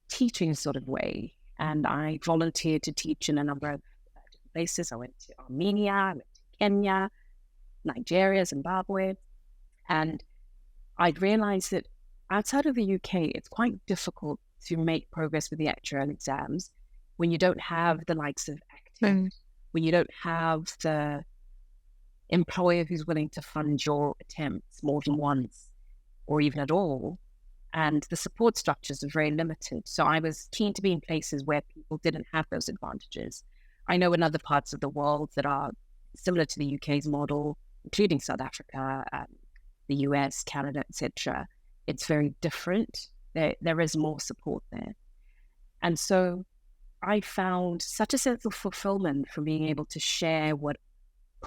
teaching sort of way. And I volunteered to teach in a number of different places. I went to Armenia, I went to Kenya, Nigeria, Zimbabwe. And I'd realized that outside of the UK, it's quite difficult to make progress with the actuarial exams when you don't have the likes of active, when you don't have the employer who's willing to fund your attempts more than once or even at all. And the support structures are very limited. So I was keen to be in places where people didn't have those advantages. I know in other parts of the world that are similar to the UK's model, including South Africa, the US, Canada, etc., it's very different. There is more support there. And so I found such a sense of fulfillment from being able to share what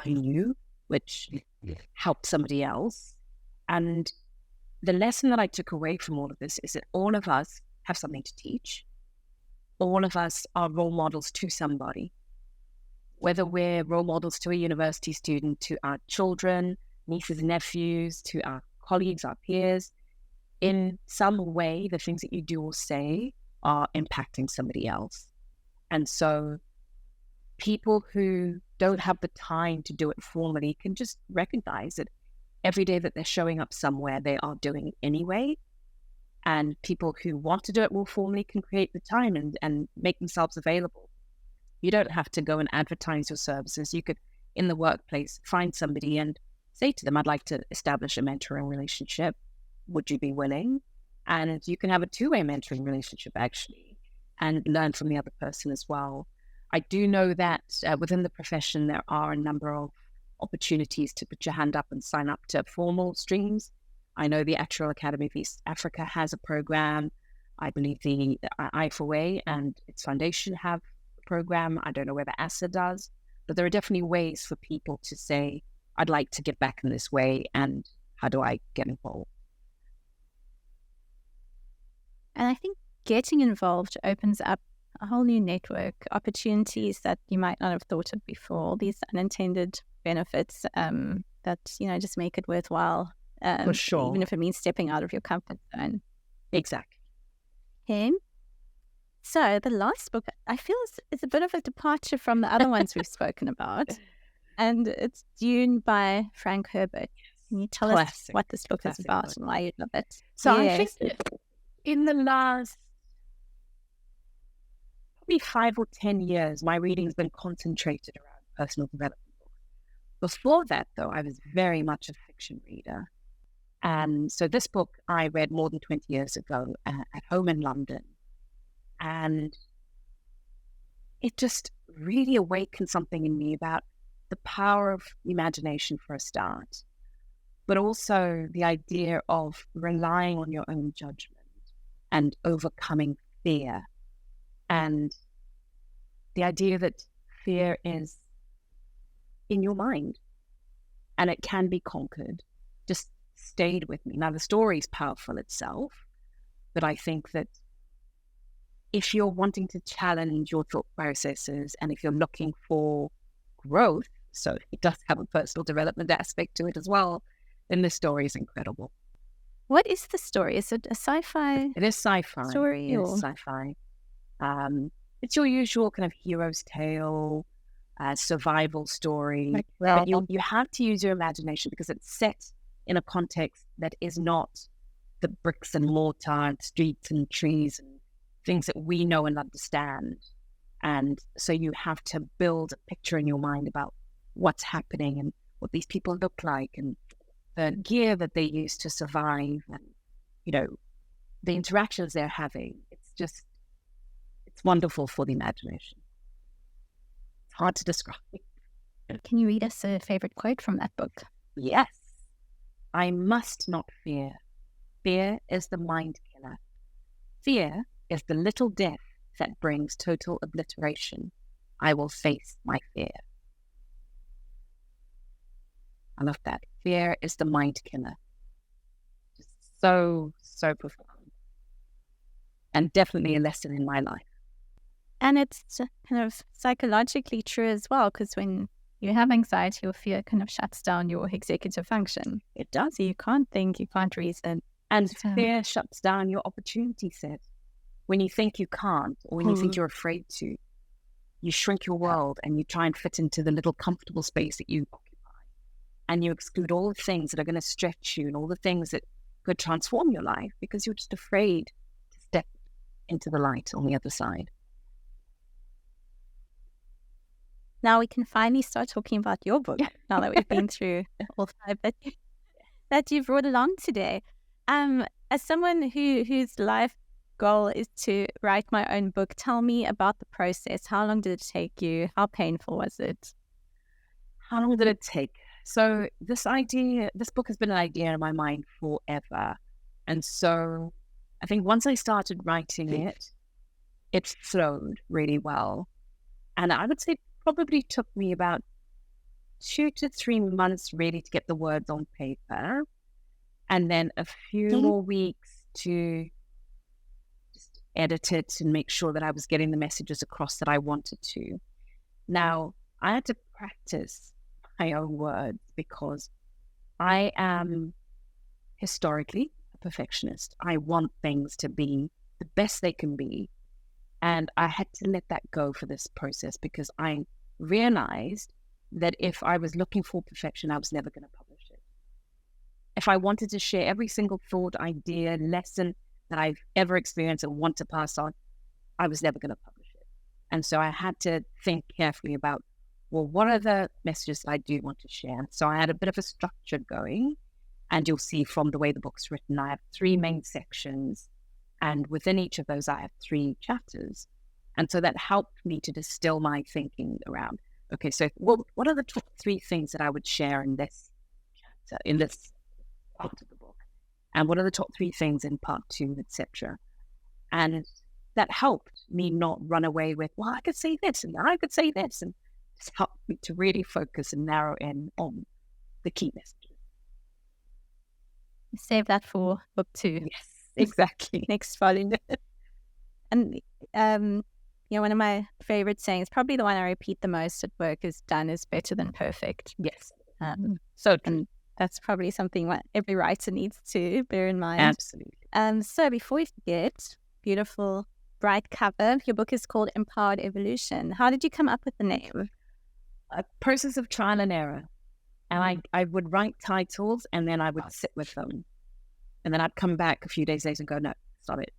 I knew, which helped somebody else. And the lesson that I took away from all of this is that all of us have something to teach. All of us are role models to somebody. whether we're role models to a university student, to our children, nieces and nephews, to our colleagues, our peers, in some way, the things that you do or say are impacting somebody else. And so people who don't have the time to do it formally can just recognize that every day that they're showing up somewhere, they are doing it anyway. And people who want to do it more formally can create the time and make themselves available. You don't have to go and advertise your services. You could, in the workplace, find somebody and say to them, I'd like to establish a mentoring relationship. Would you be willing? And you can have a two-way mentoring relationship, actually, and learn from the other person as well. I do know that within the profession, there are a number of opportunities to put your hand up and sign up to formal streams. I know the Actuarial Academy of East Africa has a program. I believe the I4A and its foundation have a program. I don't know whether ASA does, but there are definitely ways for people to say, I'd like to give back in this way, and how do I get involved? And I think getting involved opens up a whole new network, opportunities that you might not have thought of before, these unintended benefits that, just make it worthwhile. For sure. Even if it means stepping out of your comfort zone. Exactly. Okay. So the last book, I feel is a bit of a departure from the other ones we've spoken about. And it's Dune by Frank Herbert. Can you tell us what this book is about and why you love it? So I think in the last probably 5 or 10 years, my reading has been concentrated around personal development books. Before that, though, I was very much a fiction reader. And so this book I read more than 20 years ago at home in London. And it just really awakened something in me about the power of imagination for a start, but also the idea of relying on your own judgment and overcoming fear. And the idea that fear is in your mind and it can be conquered just stayed with me. Now, the story is powerful itself, but I think that if you're wanting to challenge your thought processes and if you're looking for growth, so it does have a personal development aspect to it as well, then this story is incredible. What is the story? Is it a sci-fi? It is sci-fi. Story? It is sci-fi. It's your usual kind of hero's tale, survival story. But you have to use your imagination because it's set in a context that is not the bricks and mortar and streets and trees and things that we know and understand. And so you have to build a picture in your mind about what's happening and what these people look like and the gear that they use to survive and, the interactions they're having. It's wonderful for the imagination. It's hard to describe. Can you read us a favorite quote from that book? Yes. I must not fear. Fear is the mind killer. Fear is the little death that brings total obliteration. I will face my fear. I love that. Fear is the mind killer. Just so profound. And definitely a lesson in my life. And it's kind of psychologically true as well, because when you have anxiety or fear, it kind of shuts down your executive function. It does. So you can't think, you can't reason. And fear shuts down your opportunity set. When you think you can't, or when you think you're afraid to, you shrink your world and you try and fit into the little comfortable space that you occupy. And you exclude all the things that are going to stretch you and all the things that could transform your life because you're just afraid to step into the light on the other side. Now we can finally start talking about your book, now that we've been through all 5 that you've brought along today. As someone whose life goal is to write my own book, tell me about the process. How long did it take you? How painful was it? How long did it take? So this book has been an idea in my mind forever. And so I think once I started writing it flowed really well. And I would say it probably took me about 2 to 3 months really to get the words on paper. And then a few more weeks to just edit it and make sure that I was getting the messages across that I wanted to. Now, I had to practice my own words because I am historically a perfectionist. I want things to be the best they can be. And I had to let that go for this process because I realized that if I was looking for perfection, I was never going to publish it. If I wanted to share every single thought, idea, lesson that I've ever experienced and want to pass on, I was never going to publish it. And so I had to think carefully about, well, what are the messages that I do want to share? So I had a bit of a structure going, and you'll see from the way the book's written, I have 3 main sections, and within each of those, I have 3 chapters. And so that helped me to distill my thinking around, okay, so what are the top 3 things that I would share in this chapter, in this part of the book? And what are the top 3 things in part 2, etc.? And that helped me not run away with, well, I could say this and I could say this, and just helped me to really focus and narrow in on the key messages. Save that for book 2. Yes, exactly. Next volume. And one of my favorite sayings, probably the one I repeat the most at work, is done is better than perfect. Yes. So true. And that's probably something that every writer needs to bear in mind. Absolutely. So before we forget, beautiful, bright cover. Your book is called Empowered Evolution. How did you come up with the name? A process of trial and error. And I would write titles and then I would sit with them. And then I'd come back a few days later and go, no, stop it.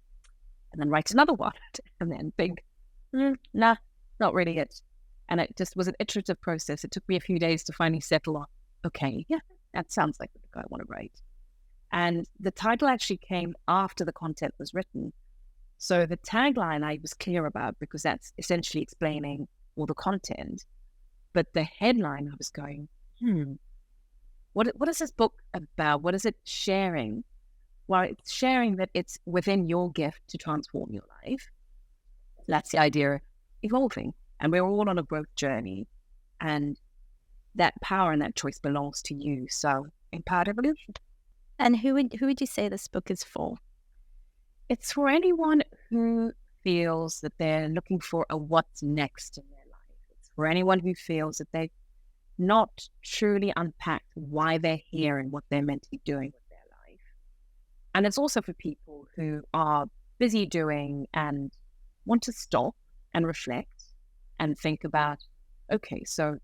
And then write another one. And then think, nah, not really it. And it just was an iterative process. It took me a few days to finally settle on, okay, yeah, that sounds like the book I want to write. And the title actually came after the content was written. So the tagline I was clear about because that's essentially explaining all the content. But the headline I was going, what is this book about? What is it sharing? Well, it's sharing that it's within your gift to transform your life. That's the idea of evolving. And we're all on a growth journey. And that power and that choice belongs to you. So empowered evolution. And who would you say this book is for? It's for anyone who feels that they're looking for a what's next in their life. It's for anyone who feels that they've not truly unpacked why they're here and what they're meant to be doing with their life. And it's also for people who are busy doing and want to stop and reflect and think about, okay, so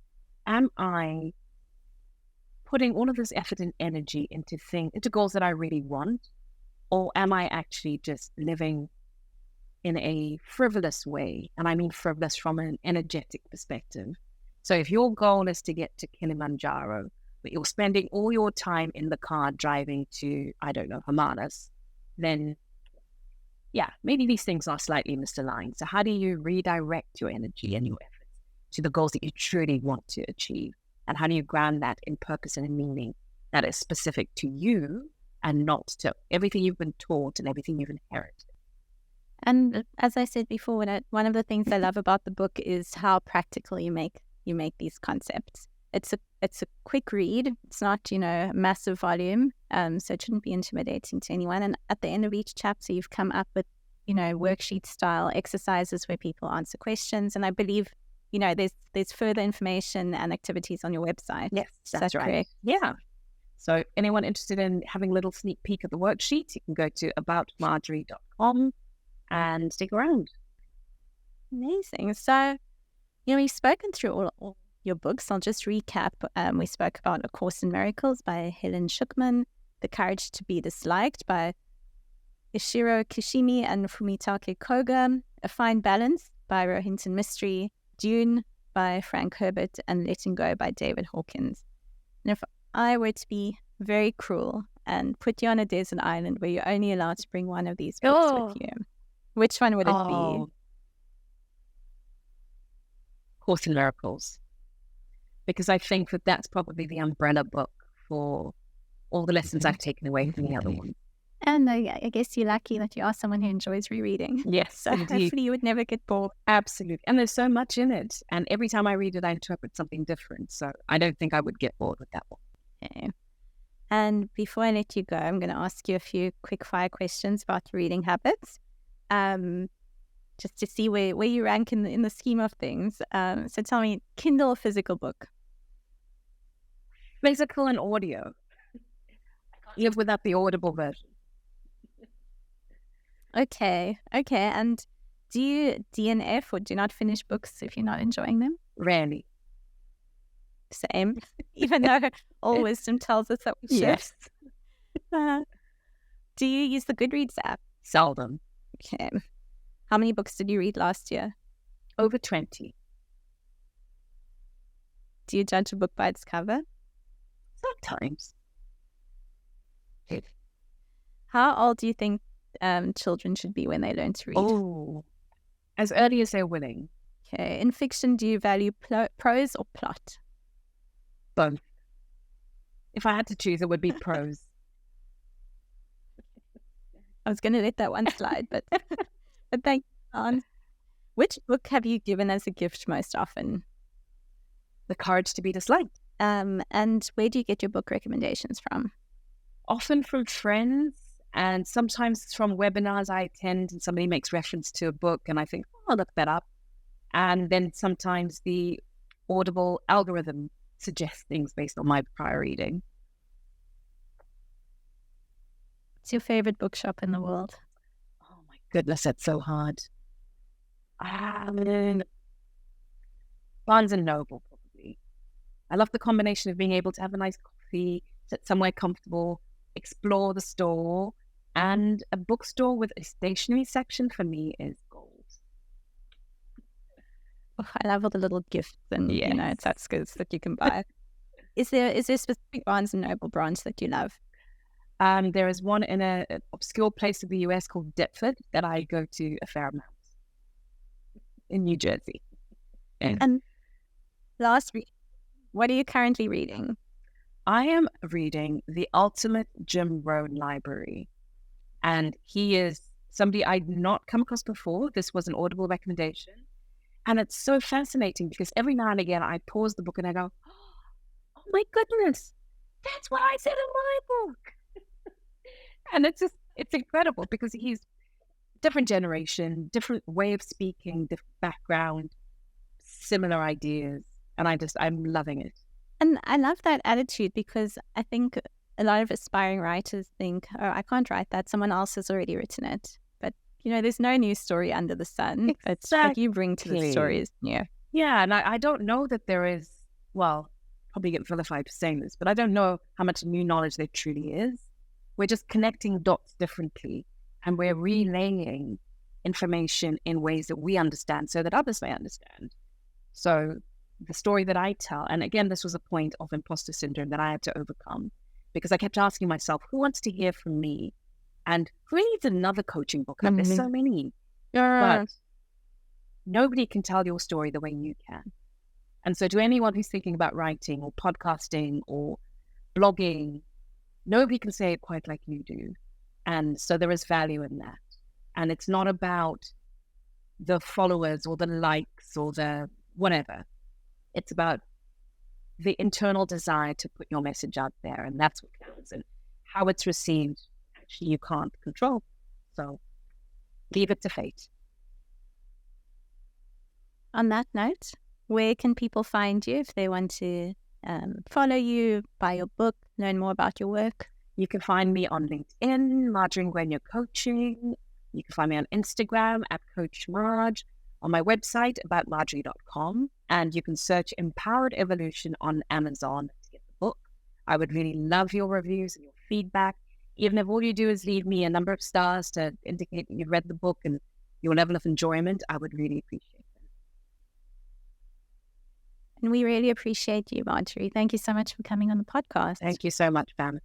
am I putting all of this effort and energy into goals that I really want? Or am I actually just living in a frivolous way? And I mean frivolous from an energetic perspective. So if your goal is to get to Kilimanjaro, but you're spending all your time in the car driving to, I don't know, Hermanus, then yeah, maybe these things are slightly misaligned. So how do you redirect your energy and your efforts to the goals that you truly want to achieve? And how do you ground that in purpose and in meaning that is specific to you and not to everything you've been taught and everything you've inherited? And as I said before, one of the things I love about the book is how practical you make these concepts. It's a quick read. It's not, a massive volume, so it shouldn't be intimidating to anyone. And at the end of each chapter, you've come up with, worksheet style exercises where people answer questions. And I believe, there's further information and activities on your website. Yes, that's right. Correct? Yeah. So anyone interested in having a little sneak peek at the worksheet, you can go to aboutmarjorie.com and stick around. Amazing. So, we've spoken through all your books. I'll just recap. We spoke about A Course in Miracles by Helen Schuckman, The Courage to Be Disliked by Ishiro Kishimi and Fumitake Koga, A Fine Balance by Rohinton Mystery, Dune by Frank Herbert, and Letting Go by David Hawkins. And if I were to be very cruel and put you on a desert island where you're only allowed to bring one of these books with you, which one would it be? Course in Miracles. Because I think that that's probably the umbrella book for all the lessons I've taken away from the other one. And I guess you're lucky that you are someone who enjoys rereading. Yes, so indeed. Hopefully you would never get bored. Absolutely. And there's so much in it. And every time I read it, I interpret something different. So I don't think I would get bored with that one. Okay. And before I let you go, I'm going to ask you a few quick fire questions about reading habits. just to see where you rank in the scheme of things. So tell me, Kindle or physical book? Physical and audio. I can't live without the audible version. Okay. And do you DNF or do not finish books if you're not enjoying them? Rarely. Same. Even though all wisdom tells us that we should. Yes. Do you use the Goodreads app? Seldom. Okay. How many books did you read last year? Over 20. Do you judge a book by its cover? Sometimes. How old do you think children should be when they learn to read? Oh, as early as they're willing. Okay. In fiction, do you value prose or plot? Both. If I had to choose, it would be prose. I was going to let that one slide, but thank you. Which book have you given as a gift most often? The Courage to be Disliked. And where do you get your book recommendations from? Often from friends, and sometimes from webinars I attend, and somebody makes reference to a book, and I think, oh, I'll look that up. And then sometimes the Audible algorithm suggests things based on my prior reading. What's your favorite bookshop in the world? Oh my goodness, that's so hard. Barnes and Noble, probably. I love the combination of being able to have a nice coffee, sit somewhere comfortable, explore the store, and a bookstore with a stationery section for me is gold. Oh, I love all the little gifts and Yes. that's good that you can buy. Is there a specific Barnes and Noble branch that you love? There is one in an obscure place of the US called Deptford that I go to a fair amount in New Jersey. And last week, what are you currently reading? I am reading The Ultimate Jim Rohn Library. And he is somebody I'd not come across before. This was an Audible recommendation. And it's so fascinating because every now and again I pause the book and I go, oh my goodness, that's what I said in my book. And it's incredible because he's different generation, different way of speaking, different background, similar ideas. And I'm loving it. And I love that attitude because I think a lot of aspiring writers think, oh, I can't write that. Someone else has already written it. But, there's no new story under the sun. Exactly. But what you bring to the story is new. Yeah, and I don't know that there is, well, probably get vilified for saying this, but I don't know how much new knowledge there truly is. We're just connecting dots differently and we're relaying information in ways that we understand so that others may understand. So the story that I tell, and again, this was a point of imposter syndrome that I had to overcome because I kept asking myself, who wants to hear from me? And who needs another coaching book? There's so many. But nobody can tell your story the way you can. And so to anyone who's thinking about writing or podcasting or blogging, nobody can say it quite like you do. And so there is value in that. And it's not about the followers or the likes or the whatever. It's about the internal desire to put your message out there. And that's what counts. And how it's received, actually, you can't control. So leave it to fate. On that note, where can people find you if they want to follow you, buy your book, learn more about your work? You can find me on LinkedIn, Marjorie Ngwenya Coaching. You can find me on Instagram at Coach Marge, on my website, aboutmarjorie.com. And you can search Empowered Evolution on Amazon to get the book. I would really love your reviews and your feedback. Even if all you do is leave me a number of stars to indicate that you've read the book and your level of enjoyment, I would really appreciate it. And we really appreciate you, Marjorie. Thank you so much for coming on the podcast. Thank you so much, Pam.